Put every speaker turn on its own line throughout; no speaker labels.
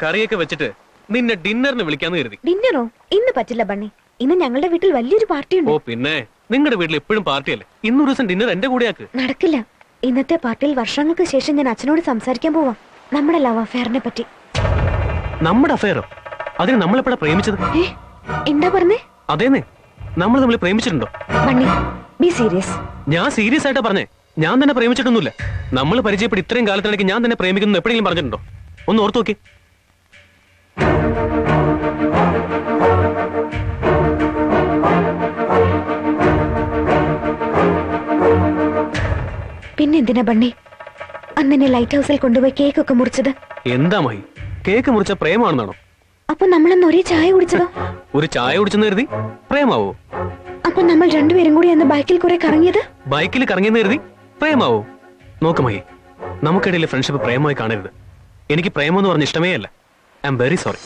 കറിയൊക്കെ വെച്ചിട്ട് നിന്നെ ഡിന്നറിന് വിളിക്കാന്ന് കരുതി.
ഡിന്നറോ? ഇന്ന് പറ്റില്ല ബണ്ണി. ഇന്ന് ഞങ്ങളുടെ വീട്ടിൽ വലിയൊരു പാർട്ടി ഉണ്ട്.
ഓ പിന്നെ നിങ്ങളുടെ വീട്ടിൽ എപ്പോഴും പാർട്ടിയല്ലേ? ഇന്നൊരു ദിവസം ഡിന്നർ എന്റെ കൂടെയാക്ക്.
നടക്കില്ല. ഇന്നത്തെ പാർട്ടിയിൽ വർഷങ്ങൾക്ക് ശേഷം ഞാൻ അച്ഛനോട് സംസാരിക്കാൻ പോവാം നമ്മുടെ ലവ് അഫെയറിനെ പറ്റി.
നമ്മുടെ അഫെയറോ? അതിന് നമ്മളെപ്പോഴാ പ്രേമിച്ചത്?
എന്താ പറഞ്ഞേ?
അതേന്നെ, നമ്മൾ തമ്മിൽ പ്രേമിച്ചിട്ടുണ്ടോ?
Bunny be serious.
ഞാൻ സീരിയസ് ആയിട്ടാ പറഞ്ഞേ. ഞാൻ തന്നെ പ്രേമിച്ചിട്ടൊന്നുമില്ല. നമ്മൾ പരിചയപ്പെട്ട് ഇത്രയും കാലത്തിനിടയ്ക്ക് ഞാൻ തന്നെ പ്രേമിക്കുന്നു എപ്പോഴെങ്കിലും പറഞ്ഞിട്ടുണ്ടോ? ഒന്ന് ഓർത്തു നോക്കി.
പിന്നെന്തിനാ ബണ്ണി അന്നെ ലൈറ്റ് ഹൗസിൽ കൊണ്ടുപോയി കേക്ക് ഒക്കെ മുറിച്ചത്?
എന്താ മഹി, കേക്ക് മുറിച്ച പ്രേമാണെന്നാണോ?
അപ്പൊ നമ്മളന്ന് ഒരേ ചായ കുടിച്ചതോ?
ഒരു ചായ കുടിച്ചെന്ന് കരുതി പ്രേമാവോ?
അപ്പൊ നമ്മൾ രണ്ടുപേരും കൂടി അന്ന് ബൈക്കിൽ കുറെ കറങ്ങിയത്?
ബൈക്കിൽ കറങ്ങിയെന്ന് കരുതി പ്രേമാവോ? നോക്ക് മഹി, നമുക്കിടയിൽ ഫ്രണ്ട്ഷിപ്പ് പ്രേമമായി കാണരുത്. എനിക്ക് പ്രേമം എന്ന് പറഞ്ഞ ഇഷ്ടമേ അല്ല. I M very sorry.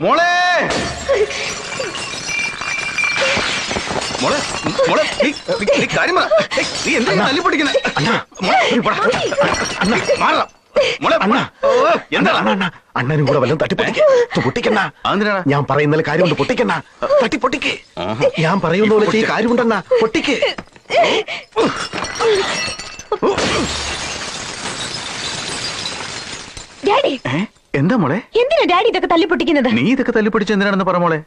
മോളെ മോളെ മോളെ നീ കാര്യം പറ. നീ എന്താ തല്ലി പൊട്ടിക്കുന്നെ?
അണ്ണനും കൂടെ വല്ലതും തട്ടിപ്പൊട്ടിക്കണ്ട. ഞാൻ പറയുന്ന കാര്യം പൊട്ടിക്കണ്ട. തട്ടിപ്പൊട്ടിക്ക്. ഞാൻ പറയുന്ന പോലെ ഈ കാര്യമുണ്ടെന്നാ പൊട്ടിക്ക്.
ഡാഡി
എന്താ മോളെ?
എന്തിനാ ഡാഡി ഇതൊക്കെ തല്ലിപ്പൊട്ടിക്കുന്നത്?
നീ ഇതൊക്കെ തല്ലിപ്പൊടിച്ച് എന്തിനാണെന്ന് പറ മോളെ.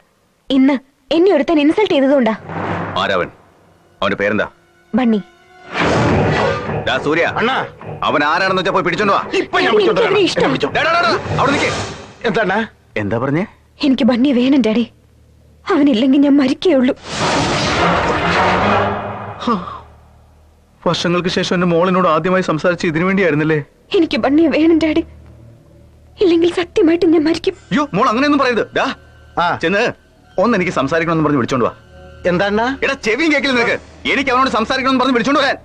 ഇന്ന് എന്നെ ഒരുത്തൻ ഇൻസൾട്ട് ചെയ്തതുകൊണ്ടാ.
ആരാവൻ? അവന്റെ പേരെന്താ?
ബണ്ണി.
സൂര്യ അണ്ണാ, അവൻ ആരാണെന്ന് വെച്ചാ പോയി പിടിച്ചോണ്ട് വാ.
എന്താ
എന്താ പറഞ്ഞേ?
എനിക്ക് ബണ്ണി വേണം ഡാഡി. അവനില്ലെങ്കിൽ ഞാൻ മരിക്കേയുള്ളൂ.
വർഷങ്ങൾക്ക് ശേഷം എന്റെ മോളിനോട് ആദ്യമായി സംസാരിച്ച് ഇതിനു വേണ്ടിയായിരുന്നല്ലേ?
എനിക്ക് ബണ്ണിയെ വേണം ഡാഡി, ഇല്ലെങ്കിൽ സത്യമായിട്ട് ഞാൻ മരിക്കും.
അയ്യോ മോൾ അങ്ങനെയൊന്നും പറയരുത്. ചെന്ന് ഒന്ന് എനിക്ക് സംസാരിക്കണമെന്ന് പറഞ്ഞ് വിളിച്ചോണ്ട് വാ.
എന്താ
എടാ ചെവിയും കേക്കില്ല നിനക്ക്? എനിക്ക് അവനോട് സംസാരിക്കണമെന്ന് പറഞ്ഞ് വിളിച്ചോണ്ട് വരാൻ.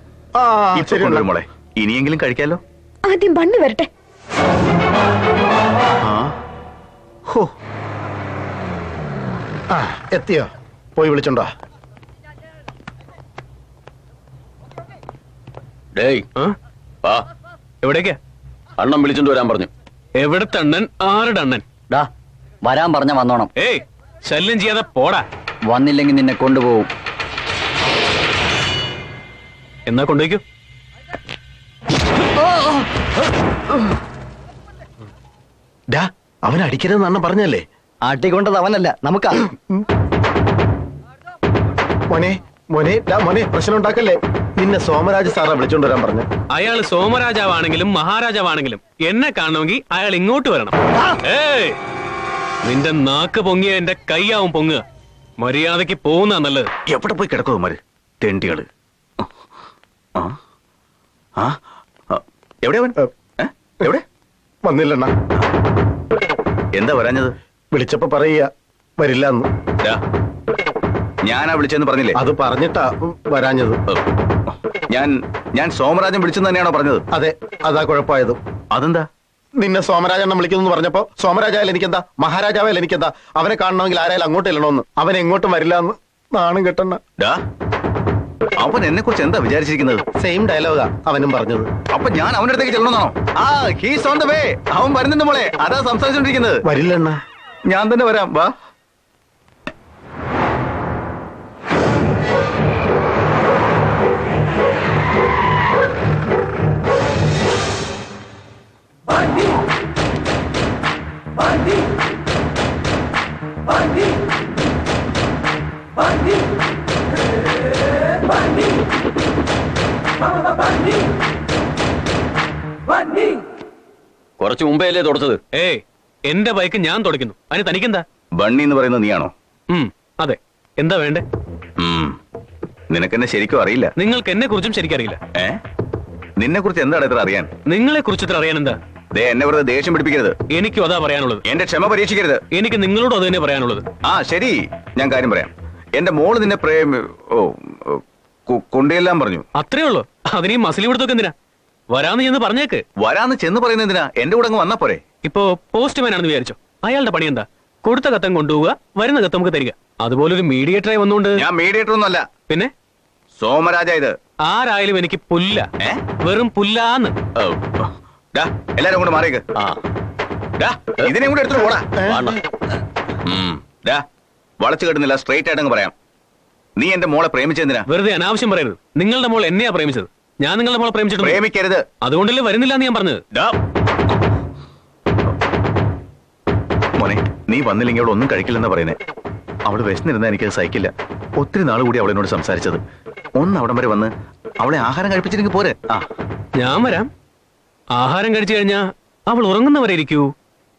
മോളെ ഇനിയെങ്കിലും കഴിക്കാലോ.
ആദ്യം ബണ്ണി വരട്ടെ.
എത്തിയോ? പോയി വിളിച്ചോണ്ടോ?
എവിടേക്കാ?
അണ്ണൻ വിളിച്ചോണ്ട് വരാൻ പറഞ്ഞു.
എവിടത്തെ അണ്ണൻ? ആരുടെ അണ്ണൻ?
വരാൻ പറഞ്ഞ വന്നോണം.
ഏയ് ശല്യം ചെയ്യാതെ പോടാ.
വന്നില്ലെങ്കിൽ നിന്നെ കൊണ്ടുപോകും.
എന്നാ കൊണ്ടുപോയിക്കോ.
അവൻ അടിക്കരുതെന്ന് അണ്ണൻ പറഞ്ഞല്ലേ?
ആട്ടിക്കൊണ്ടത് അവനല്ല, നമുക്കാ.
മോനെ മോനെ മോനെ പ്രശ്നം ഉണ്ടാക്കല്ലേ. നിന്നെ സോമരാജ് സാറാ വിളിച്ചോണ്ട് വരാൻ പറഞ്ഞു.
അയാൾ സോമരാജാവാണെങ്കിലും മഹാരാജാവാണെങ്കിലും എന്നെ കാണണമെങ്കിൽ അയാൾ ഇങ്ങോട്ട് വരണം. ഏയ് നിന്റെ നാക്ക് പൊങ്ങിയ എന്റെ കൈയാവും പൊങ്ങുക. മര്യാദക്ക് പോകുന്ന നല്ലത്.
എവിടെ പോയി കിടക്കുമാര് തെണ്ടികള്? എവിടെ അവൻ? എവിടെ?
വന്നില്ലണ്ണ.
എന്താ വരാഞ്ഞത്?
വിളിച്ചപ്പോ പറയുക വരില്ല എന്ന്.
ഞാനാ വിളിച്ചെന്ന് പറഞ്ഞില്ലേ?
അത് പറഞ്ഞിട്ടാ വരാഞ്ഞത്.
ഞാൻ സോമരാജൻ വിളിച്ചെന്ന് തന്നെയാണോ പറഞ്ഞത്?
അതെ, അതാ കുഴപ്പമായത്.
അതെന്താ?
നിന്നെ സോമരാജൻ വിളിക്കുന്നു പറഞ്ഞപ്പോ സോമരാജായാലും എനിക്കെന്താ, മഹാരാജാവായാലും എനിക്കെന്താ. അവനെ കാണണമെങ്കിൽ ആരായാലും അങ്ങോട്ട് ഇല്ലണോന്ന്. അവൻ എങ്ങോട്ടും വരില്ല എന്ന്. നാണം കെട്ടണ്ണ.
അവൻ എന്നെ കുറിച്ച് എന്താ വിചാരിച്ചിരിക്കുന്നത്?
സെയിം ഡയലോഗാ അവനും പറഞ്ഞത്.
അപ്പൊ ഞാൻ അവന്റെ അടുത്തേക്ക് ചെല്ലണമെന്നാണോ? He's on the way. അവൻ വരുന്നുണ്ട് മോളെ, അതാ സംസാരിച്ചോണ്ടിരിക്കുന്നത്.
വരില്ലണ്ണ.
ഞാൻ തന്നെ വരാം, വാ.
കുറച്ചു മുമ്പേ അല്ലേ തുടച്ചത്?
ഏയ് എന്റെ ബൈക്ക് ഞാൻ തുടയ്ക്കുന്നു. അതിന് തനിക്കെന്താ?
ബണ്ണി എന്ന് പറയുന്നത് നീയാണോ?
അതെ. എന്താ വേണ്ടേ?
നിനക്കെന്നെ ശരിക്കും അറിയില്ല.
നിങ്ങൾക്ക് എന്നെ കുറിച്ചും ശരിക്കറിയില്ല.
നിന്നെ കുറിച്ച് എന്താണ് ഇത്ര അറിയാൻ?
നിങ്ങളെ കുറിച്ച് ഇത്ര അറിയാൻ എന്താ?
എന്നെ വെറുതെ ദേഷ്യം പിടിപ്പിക്കരുത്.
എനിക്കും അതാ പറയാനുള്ളത്.
എന്റെ ക്ഷമ പരീക്ഷിക്കരുത്.
എനിക്ക് നിങ്ങളോട് അത് തന്നെ പറയാനുള്ളത്.
ശരി, ഞാൻ കാര്യം പറയാം. എന്റെ മോള് നിന്നെ കൊണ്ടുചെല്ലാൻ പറഞ്ഞു.
അത്രേ ഉള്ളൂ. അതിനീ മസിലി കൊടുത്തൊക്കെ എന്തിനാ? വരാന്ന് ചെന്ന് പറഞ്ഞേക്ക്.
വരാന്ന് ചെന്ന് പറയുന്നത് എന്തിനാ? എന്റെ കൂടെ അങ്ങ് വന്നാ പോരെ?
ഇപ്പോ പോസ്റ്റ്മാൻ ആണെന്ന് വിചാരിച്ചോ, അയാളുടെ പണി എന്താ? കൊടുത്ത കത്തം കൊണ്ടുപോവുക, വരുന്ന കത്ത് നമുക്ക് തരിക. അതുപോലെ ഒരു മീഡിയേറ്ററായി വന്നുകൊണ്ട്.
ഞാൻ മീഡിയേറ്റർ ഒന്നും അല്ല.
പിന്നെ
സോമരാജ ഇത്.
ആരായാലും എനിക്ക് പുല്ല,
ഏ?
വെറും പുല്ലാന്ന്.
ഓ, ഡാ, എല്ലാരും കൂടെ മാറിയേക്ക്. ഡാ, ഇതിനെ കൂടെ എടുത്തിട്ട് പോടാ. ഡാ, വളച്ചു കെട്ടുന്നില്ല, സ്ട്രെയിറ്റ് ആയിട്ട് അങ്ങ് പറയാം. നീ എന്റെ മോളെ പ്രേമിച്ചെന്തിനാ?
വെറുതെ അനാവശ്യം പറയരുത്. നിങ്ങളുടെ മോൾ എന്നെയാ പ്രേമിച്ചത്, ഞാൻ നിങ്ങളുടെ മോളെ പ്രേമിച്ചിട്ടുണ്ട്.
പ്രേമിക്കരുത്.
അതുകൊണ്ടല്ലേ വരുന്നില്ല എന്ന് ഞാൻ പറഞ്ഞത്.
ഡാ. മോനെ, നീ വന്നില്ലെങ്കിൽ അവൾ ഒന്നും കഴിക്കില്ലെന്നാ പറയുന്നേ. അവള് വിശന്നിരുന്നാ എനിക്കത് സഹിക്കില്ല. ഒത്തിരി നാൾ കൂടി അവളെന്നോട് സംസാരിച്ചത്. ഒന്ന് അവിടം വരെ വന്ന് അവളെ ആഹാരം കഴിപ്പിച്ചില്ലെങ്കിൽ പോരെ?
ഞാൻ വരാം. ആഹാരം കഴിച്ചു കഴിഞ്ഞാ അവൾ ഉറങ്ങുന്നവരെ ഇരിക്കൂ,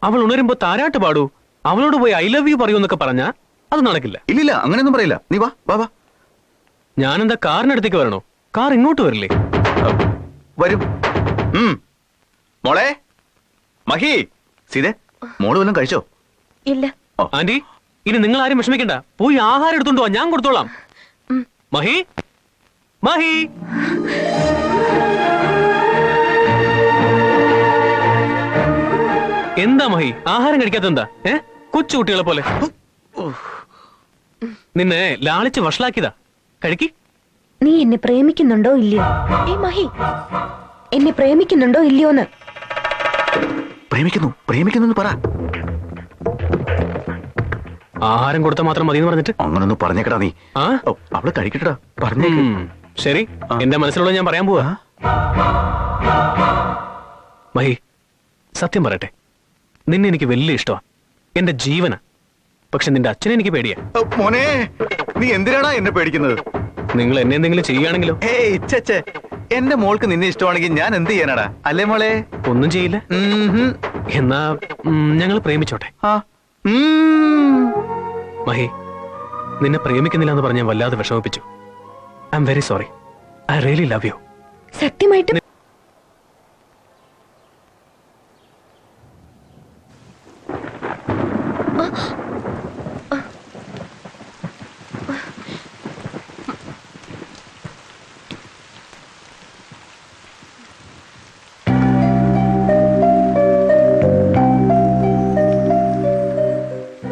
അവൾ ഉണരുമ്പോ താരാട്ട് പാടൂ, അവളോട് പോയി ഐ ലവ് യു പറയൂ എന്നൊക്കെ പറഞ്ഞാ അത് നടക്കില്ല.
ഇല്ലില്ല, അങ്ങനെയൊന്നും പറയില്ല. നീ വാ വാ വാ.
ഞാനെന്താ കാറിനടുത്തേക്ക് വരണോ? കാർ ഇങ്ങോട്ട് വരില്ലേ?
വരും. മോളെ, മഹി, സീതേ, മോള് വല്ലതും കഴിച്ചോ?
ഇല്ല.
ആന്റി, ഇനി നിങ്ങൾ ആരും വിഷമിക്കണ്ട, പോയി ആഹാരം എടുത്തോണ്ട് പോവാ, ഞാൻ കൊടുത്തോളാം. മഹി, മഹി. എന്താ മഹി, ആഹാരം കഴിക്കാത്ത എന്താ? കൊച്ചു കുട്ടികളെ പോലെ. നിന്നെ ലാളിച്ച് വഷളാക്കിയതാ. കഴിക്കി.
നീ എന്നെ പ്രേമിക്കുന്നുണ്ടോ ഇല്ലയോ? ഏ മഹി, എന്നെ പ്രേമിക്കുന്നുണ്ടോ ഇല്ലയോന്ന്?
പ്രേമിക്കുന്നു പറ.
ആഹാരം കൊടുത്താൽ മാത്രം മതി എന്ന് പറഞ്ഞിട്ട്
അങ്ങനൊന്നും പറഞ്ഞേക്കടാ നീ. അവള് കഴിക്കട്ടടാ, പറഞ്ഞേക്ക്.
ശരി, എന്റെ മനസ്സിലുള്ള ഞാൻ പറയാൻ പോവാ. മഹി, സത്യം പറയട്ടെ, നിന്നെ എനിക്ക് വലിയ ഇഷ്ടമാ, എന്റെ ജീവനാ. പക്ഷെ നിന്റെ അച്ഛനെ എനിക്ക് പേടിയാ.
മോനെ, നീ എന്തിനാടാ എന്നെ പേടിക്കുന്നത്?
നിങ്ങൾ എന്നെ എന്തെങ്കിലും ചെയ്യുകയാണെങ്കിലോ?
എന്റെ മോൾക്ക് നിന്നെ ഇഷ്ടമാണെങ്കിൽ ഞാൻ എന്ത് ചെയ്യാനാടാ? അല്ലേ മോളെ?
ഒന്നും ചെയ്യില്ല. എന്നാ ഞങ്ങൾ പ്രേമിച്ചോട്ടെ. മഹി, നിന്നെ പ്രേമിക്കുന്നില്ല എന്ന് പറഞ്ഞാൽ വല്ലാതെ വിഷമിപ്പിച്ചു. I'm very sorry. I really love you.
സത്യമായിട്ട്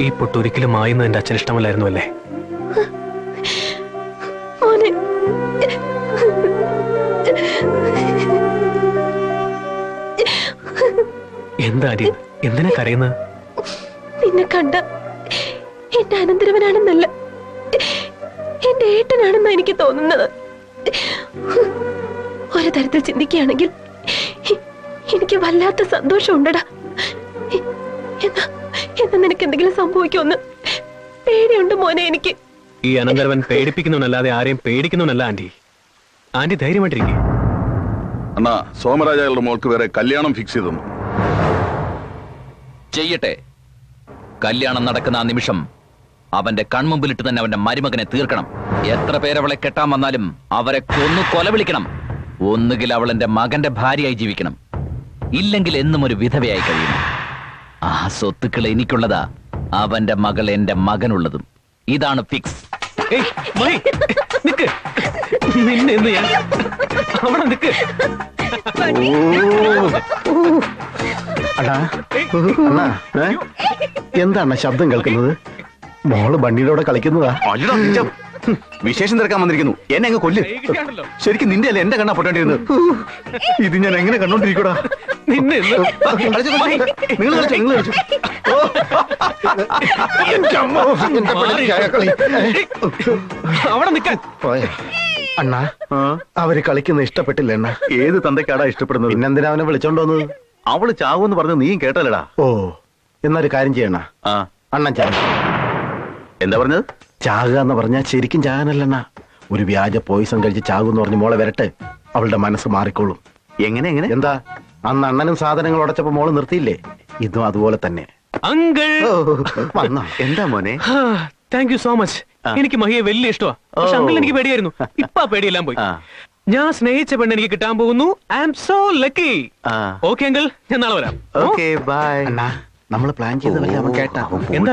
ഈ പൊട്ടൊരിക്കലും മായുന്നത് എന്റെ അച്ഛൻ ഇഷ്ടമല്ലായിരുന്നു അല്ലേ? എന്താ അരി, എന്തിനാ കരയുന്നത്?
നിന്നെ കണ്ട എന്റെ അനന്തരവനാണെന്നല്ല, എന്റെ ഏട്ടനാണെന്നാ എനിക്ക് തോന്നുന്നത്. ഒരു തരത്തിൽ ചിന്തിക്കുകയാണെങ്കിൽ എനിക്ക് വല്ലാത്ത സന്തോഷം ഉണ്ടടാ. എന്നാ നിനക്ക് എന്തെങ്കിലും സംഭവിക്കുമെന്ന് പേടിയുണ്ട് മോനെ എനിക്ക്.
ഈ അനന്തരവൻ പേടിപ്പിക്കുന്നവനല്ലാതെ ആരെയും പേടിക്കുന്നവനല്ല ആന്റി. ആന്റി ധൈര്യമായിട്ടിരിക്കെ.
അണ്ണാ, സോമരാജയുടെ മോൾക്ക് വേറെ കല്യാണം ഫിക്സ് ചെയ്തു.
ചെയ്യട്ടെ. കല്യാണം നടക്കുന്ന ആ നിമിഷം അവന്റെ കൺമുമ്പിലിട്ട് തന്നെ അവന്റെ മരുമകനെ തീർക്കണം. എത്ര പേരവളെ കെട്ടാൻ വന്നാലും അവരെ കൊന്നു കൊലവിളിക്കണം. ഒന്നുകിൽ അവൾ എന്റെ മകന്റെ ഭാര്യയായി ജീവിക്കണം, ഇല്ലെങ്കിൽ എന്നും ഒരു വിധവയായി കഴിയണം. ആ സ്വത്തുക്കൾ എനിക്കുള്ളതാ, അവന്റെ മകൾ എന്റെ മകനുള്ളതും. ഇതാണ് ഫിക്സ്.
എന്താണ് ശബ്ദം കേൾക്കുന്നത്? മോള് ബണ്ണിയുടെ കളിക്കുന്നതാ.
വിശേഷം തിരക്കാൻ വന്നിരിക്കുന്നു. എന്നെ അങ്ങ് കൊല്ല്. ശരിക്കും നിന്റെ അല്ലേ എന്റെ കണ്ണാ പൊട്ടേണ്ടിരുന്നത്. ഇത് ഞാൻ എങ്ങനെ കണ്ടോണ്ടിരിക്കൂടാ?
അണ്ണാ, അവര് കളിക്കുന്ന ഇഷ്ടപ്പെട്ടില്ല അണ്ണാ.
ഏത് തന്തയ്ക്കാടാ ഇഷ്ടപ്പെടുന്നത്?
പിന്നെന്തിനാ അവനെ വിളിച്ചോണ്ട് വന്നത്?
അവള് ചാവൂന്ന് പറഞ്ഞു നീയും കേട്ടല്ലടാ.
ഓ, എന്നൊരു കാര്യം ചെയ്യണ. അണ്ണൻ ചാക.
എന്താ പറഞ്ഞത്?
ചാകുക എന്ന് പറഞ്ഞാൽ ശരിക്കും ചാകാനല്ലണ്ണ. ഒരു വ്യാജ പോയിസൺ കഴിച്ച് ചാകുന്ന് പറഞ്ഞ് മോളെ വരട്ടെ, അവളുടെ മനസ്സ് മാറിക്കോളും.
എങ്ങനെ?
എന്താ, അന്ന് അണ്ണനും സാധനങ്ങൾ ഉടച്ചപ്പോ മോള് നിർത്തിയില്ലേ? ഇതും അതുപോലെ തന്നെ.
എന്താ മോനെ?
Thank you so much. എനിക്ക് മഹിയെ വലിയ ഇഷ്ടമാ. പക്ഷെ അങ്കിൾ എനിക്ക് പേടിയായിരുന്നു. ഇപ്പൊ പേടിയെല്ലാം പോയി. ഞാൻ സ്നേഹിച്ച പെണ്ണ് എനിക്ക് കിട്ടാൻ പോകുന്നു. I am so lucky. Okay uncle, ഞാൻ നാളെ വരാം.
Okay, by.
നമ്മൾ പ്ലാൻ ചെയ്തല്ലേ അവൻ കേട്ടാ?
എന്താ?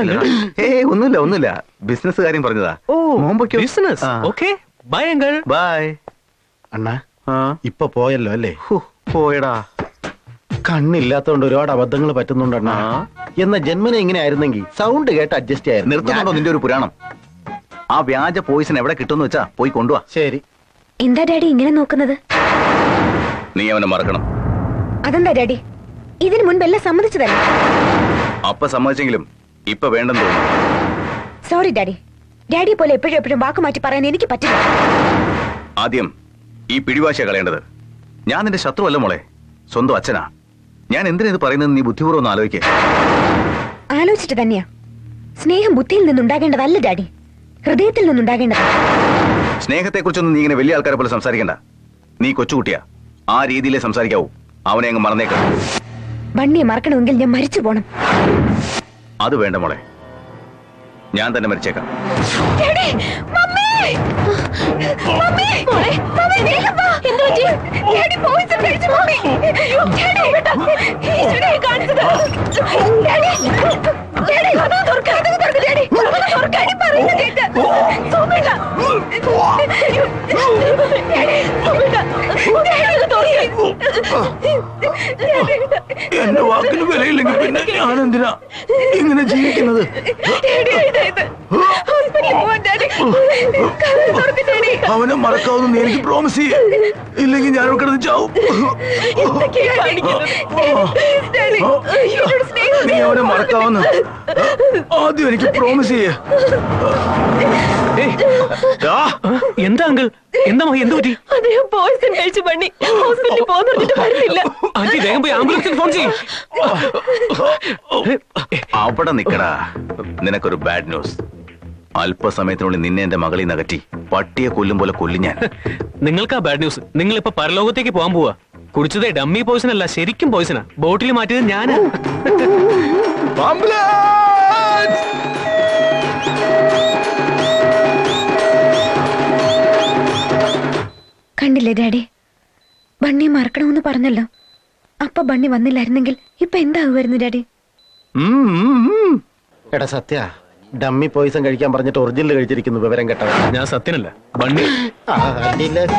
ഒന്നുമില്ല, ബിസിനസ് കാര്യം പറഞ്ഞതാ.
Business. Okay, bye uncle.
Bye.
അണ്ണാ, ഇപ്പൊ പോയല്ലോ അല്ലേ?
പോയടാ.
കണ്ണില്ലാത്തോണ്ട് ഒരുപാട് അബദ്ധങ്ങൾ പറ്റുന്നുണ്ടെണ്ണ. എന്ന ജന്മന ഇങ്ങനെ ആയിരുന്നെങ്കിൽ സൗണ്ട് കേട്ട് അഡ്ജസ്റ്റ് ആയിരുന്നു.
നിർത്തുന്നുണ്ടോ നിന്റെ ഒരു പുരാണം? ആ വ്യാജ പോയിസൺ എവിടെ കിട്ടുമെന്ന് വെച്ചാ പോയി കൊണ്ടുവാ.
ശരി.
എന്താ ഡാഡി ഇങ്ങനെ നോക്കുന്നത്?
നീ അവനെ മറക്കണം.
അതെന്താ ഡാഡി? ഇതിനു മുൻപെല്ലാം സമ്മതിച്ചതല്ലേ?
അപ്പ സമ്മതിച്ചെങ്കിലും ഇപ്പൊ വേണ്ടെന്ന് തോന്നുന്നു.
Sorry daddy. ഡാഡിയെ പോലെ എപ്പോഴും എപ്പോഴും വാക്ക് മാറ്റി പറയാൻ എനിക്ക് പറ്റില്ല.
ആദ്യം ഈ പിടിവാശിയ കളയേണ്ടത്. ഞാൻ നിന്റെ ശത്രുവല്ല മോളെ, സ്വന്തം അച്ഛനാ. ഞാൻ എന്തിനാ ഇത് പറയുന്നത് നീ ബുദ്ധിപൂർവ്വം ഒന്ന് ആലോചിക്കേ.
ആലോചിച്ചിട്ട് തന്നെയാ. സ്നേഹം ബുദ്ധിയിൽ നിന്നുണ്ടാകേണ്ടതല്ല ഡാഡി, ഹൃദയത്തിൽ നിന്നുണ്ടാകേണ്ടത്.
സ്നേഹത്തെ കുറിച്ചൊന്നും നീ ഇങ്ങനെ വലിയ ആൾക്കാരെ പോലെ സംസാരിക്കണ്ട. നീ കൊച്ചുകുട്ടിയാ, ആ രീതിയിലേ സംസാരിക്കാവൂ. അവനെ അങ്ങ് മറന്നേക്ക.
ബണ്ണിയെ മറക്കണമെങ്കിൽ ഞാൻ മരിച്ചു പോണം.
അത് വേണ്ട മോളെ, ഞാൻ തന്നെ മരിച്ചേക്കാം.
എന്റെ വാക്കിന് വിലയില്ലെങ്കിൽ പിന്നെ ഞാൻ എന്തിനാ ഇങ്ങനെ ജീവിക്കുന്നത്? അവനെ മറക്കാവുന്ന നീ എനിക്ക് പ്രോമിസ് ചെയ്യേ, ഇല്ലെങ്കിൽ ഞാൻ കിടന്ന് ചാവും. നീ അവനെ മറക്കാവുന്ന ആദ്യം എനിക്ക് പ്രോമിസ് ചെയ്യേ.
എന്താ അങ്കിൾ? എന്താ മഹി? എന്ത് പറ്റി?
അദ്ദേഹം പോയിസൺ കഴിച്ചു പണി ഹോസ്പിറ്റലിൽ പോകുന്നിട്ട് വരുന്നില്ല.
ആന്റി വേഗം പോയി ആംബുലൻസിന് ഫോൺ ചെയ്യും.
അവിടെ നിക്കടാ. നിനക്കൊരു ബാഡ് ന്യൂസ്. അല്പസമയത്തിനുള്ളിൽ നിന്നെ എന്റെ മകളിൽ നകറ്റി പട്ടിയെ കൊല്ലും പോലെ കൊല്ലും ഞാൻ.
നിങ്ങൾക്കാ ബാഡ് ന്യൂസ്. നിങ്ങൾ ഇപ്പൊ പരലോകത്തേക്ക് പോകാൻ പോവാ. കുടിച്ചതേ ഡമ്മി പോയിസൺ അല്ല, ശരിക്കും പോയിസണാ. ബോട്ടിൽ മാറ്റിയത് ഞാനാ.
കണ്ടില്ലേ ഡാഡി, ബണ്ണി മറക്കണമെന്ന് പറഞ്ഞല്ലോ. അപ്പൊ ബണ്ണി വന്നില്ലായിരുന്നെങ്കിൽ ഇപ്പൊ എന്താകുമായിരുന്നു ഡാഡി?
എടാ സത്യ, ഡമ്മി പോയിസൺ കഴിക്കാൻ പറഞ്ഞിട്ട് ഒറിജിനൽ കഴിച്ചിരിക്കുന്നു. വിവരം കേട്ടവ.
ഞാൻ സത്യനല്ല, ബണ്ണി.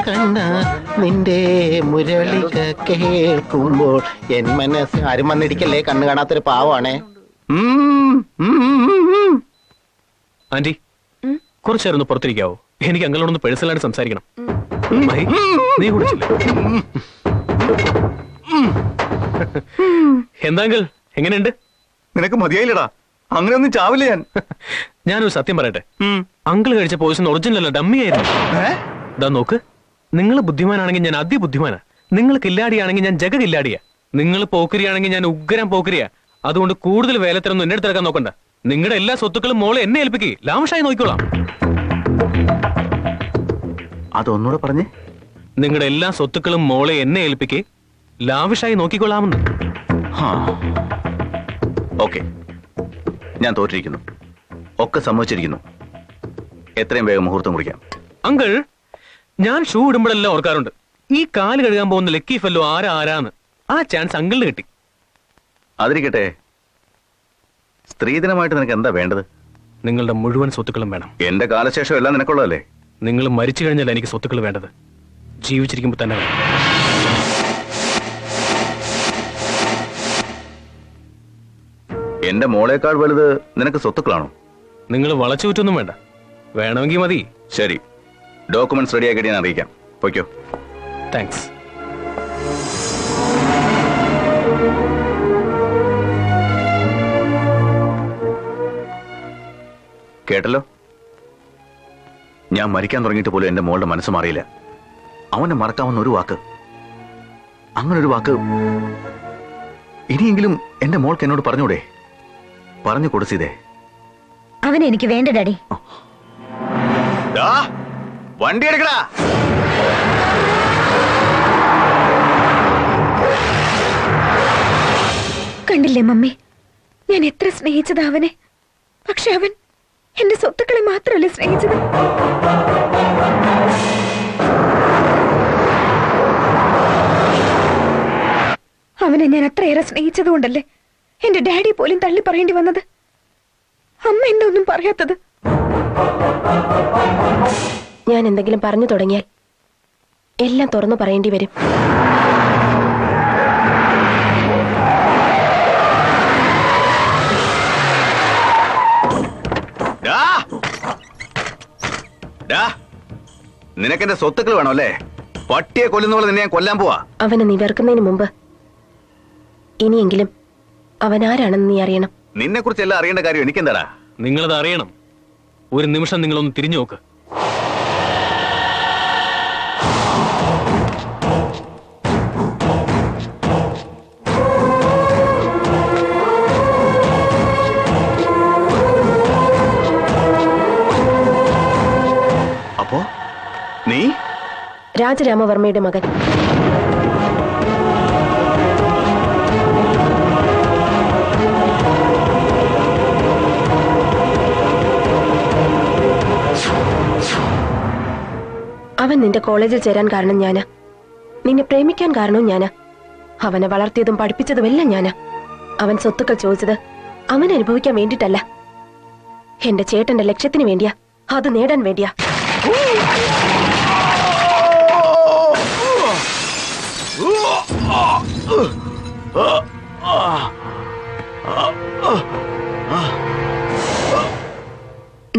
കണ്ണ നിന്റെ മുരളിക കേൾക്കുമ്പോൾ എൻ മനസ്സ്. ആരും വന്നിരിക്കല്ലേ, കണ്ണ് കാണാത്തൊരു പാവാണേ.
ആന്റി കുറച്ചേരൊന്ന് പുറത്തിരിക്കാവോ? എനിക്ക് അങ്ങളോടൊന്ന് പേഴ്സണലായിട്ട് സംസാരിക്കണം. മഹി, നീ കുടിച്ചില്ല? എന്താ അങ്കിൾ, എങ്ങനെയുണ്ട്?
നിനക്ക് മതിയായില്ലടാ, അങ്ങനെയൊന്നും ചാവില്ല ഞാൻ.
ഞാനൊരു സത്യം പറയട്ടെ. അങ്കിൾ കഴിച്ച പോയിസൺ ഒറിജിനൽ അല്ല, ഡമ്മി ആയിരുന്നു. ഇതാ നോക്ക്, നിങ്ങൾ ബുദ്ധിമാനാണെങ്കിൽ ഞാൻ അതിബുദ്ധിമാനാ. നിങ്ങൾ കില്ലാടിയാണെങ്കിൽ ഞാൻ ജഗ കില്ലാടിയാ. നിങ്ങൾ പോക്കരിയാണെങ്കിൽ ഞാൻ ഉഗ്രം പോക്കരിയാ. അതുകൊണ്ട് കൂടുതൽ വേലത്തിനൊന്നും എന്നെ അടുത്തിറക്കാൻ നോക്കണ്ട. നിങ്ങളുടെ എല്ലാ സ്വത്തുക്കളും മോളെ എന്നെ ഏൽപ്പിക്കേ, ലാവിഷായി നോക്കിക്കോളാം.
അതൊന്നുകൂടെ പറഞ്ഞേ.
നിങ്ങളുടെ എല്ലാ സ്വത്തുക്കളും മോളെ എന്നെ ഏൽപ്പിക്കേ, ലാവിഷായി നോക്കിക്കൊള്ളാമെന്ന്.
ഓക്കെ, ഞാൻ തോറ്റിരിക്കുന്നു. ഒക്കെ സമ്മതിച്ചിരിക്കുന്നു. എത്രയും വേഗം മുഹൂർത്തം കുറിക്കാം.
അങ്കിൾ, ഞാൻ ഷൂ ഇടുമ്പോഴെല്ലാം ഓർക്കാറുണ്ട്, ഈ കാല് കഴുകാൻ പോകുന്ന ലക്കി ഫെല്ലോ ആരാന്ന്. ആ ചാൻസ് അങ്കിളിന് കിട്ടി.
അതിരിക്കട്ടെ, സ്ത്രീധനമായിട്ട് നിനക്ക് എന്താ വേണ്ടത്?
നിങ്ങളുടെ മുഴുവൻ സ്വത്തുക്കളും വേണം.
എന്റെ കാലശേഷം എല്ലാം നിനക്കുള്ളതല്ലേ?
നിങ്ങൾ മരിച്ചു കഴിഞ്ഞാൽ എനിക്ക് സ്വത്തുക്കൾ വേണ്ടത്, ജീവിച്ചിരിക്കുമ്പോൾ തന്നെ വേണം.
എന്റെ മോളേക്കാൾ വലുത് നിനക്ക് സ്വത്തുക്കളാണോ?
നിങ്ങൾ വളച്ചുകൂറ്റൊന്നും വേണ്ട, വേണമെങ്കിൽ മതി.
ശരി, ഡോക്യുമെന്റ്സ് റെഡിയാക്കിയിട്ട് ഞാൻ അറിയിക്കാം. പൊയ്ക്കോ.
താങ്ക്സ്.
കേട്ടല്ലോ, ഞാൻ മരിക്കാൻ തുടങ്ങിയിട്ട് പോലും എന്റെ മോളുടെ മനസ്സ് മാറിയില്ല. അവനെ മറക്കാവുന്ന ഒരു വാക്ക്, അങ്ങനൊരു വാക്ക് ഇനിയെങ്കിലും എന്റെ മോൾക്ക് എന്നോട് പറഞ്ഞൂടെ? പറഞ്ഞു കൊടുത്തേ.
അവനെ എനിക്ക് വേണ്ട ഡാഡി.
വണ്ടി എടുക്കടാ.
കണ്ടില്ലേ മമ്മി, ഞാൻ എത്ര സ്നേഹിച്ചത് അവനെ. പക്ഷെ അവൻ എന്റെ സ്വത്തുക്കളെ മാത്രമല്ല സ്നേഹിച്ചത്. അവനെ ഞാൻ അത്രയേറെ സ്നേഹിച്ചതുകൊണ്ടല്ലേ എന്റെ ഡാഡി പോലും തള്ളി പറയേണ്ടി വന്നത്. അമ്മ എന്താ ഒന്നും പറയാത്തത്?
ഞാൻ എന്തെങ്കിലും പറഞ്ഞു തുടങ്ങിയാൽ എല്ലാം തുറന്നു പറയേണ്ടി വരും.
നിനക്കെന്റെ സ്വത്തുക്കൾ വേണോ അല്ലേ? പട്ടിയെ കൊല്ലുന്ന പോലെ നിന്നെ ഞാൻ കൊല്ലാൻ പോവാ.
അവനെ നീ വെറുക്കുന്നതിന് മുമ്പ് ഇനിയെങ്കിലും അവൻ ആരാണെന്ന് നീ അറിയണം.
നിന്നെ കുറിച്ച് എല്ലാം അറിയേണ്ട കാര്യം എനിക്കെന്താടാ?
നിങ്ങളത് അറിയണം. ഒരു നിമിഷം നിങ്ങളൊന്ന് തിരിഞ്ഞു നോക്ക്.
അപ്പോ നീ
രാജരാമവർമ്മയുടെ മകൻ. അവൻ നിന്റെ കോളേജിൽ ചേരാൻ കാരണം ഞാനാ. നിന്നെ പ്രേമിക്കാൻ കാരണവും ഞാനാ. അവനെ വളർത്തിയതും പഠിപ്പിച്ചതുമെല്ലാം ഞാനാ. അവൻ സ്വത്തുക്കൾ ചോദിച്ചത് അവൻ അനുഭവിക്കാൻ വേണ്ടിട്ടല്ല, എന്റെ ചേട്ടന്റെ ലക്ഷ്യത്തിന് വേണ്ടിയാ, അത് നേടാൻ വേണ്ടിയാ.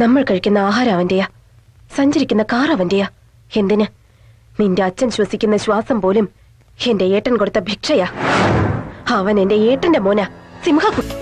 നമ്മൾ കഴിക്കുന്ന ആഹാരം അവന്റെയാ, സഞ്ചരിക്കുന്ന കാർ അവന്റെയാ. എന്തിന്? നിന്റെ അച്ഛൻ ശ്വസിക്കുന്ന ശ്വാസം പോലും എന്റെ ഏട്ടൻ കൊടുത്ത ഭിക്ഷയാ. അവൻ എന്റെ ഏട്ടന്റെ മോനാ, സിംഹക്കുട്ടി.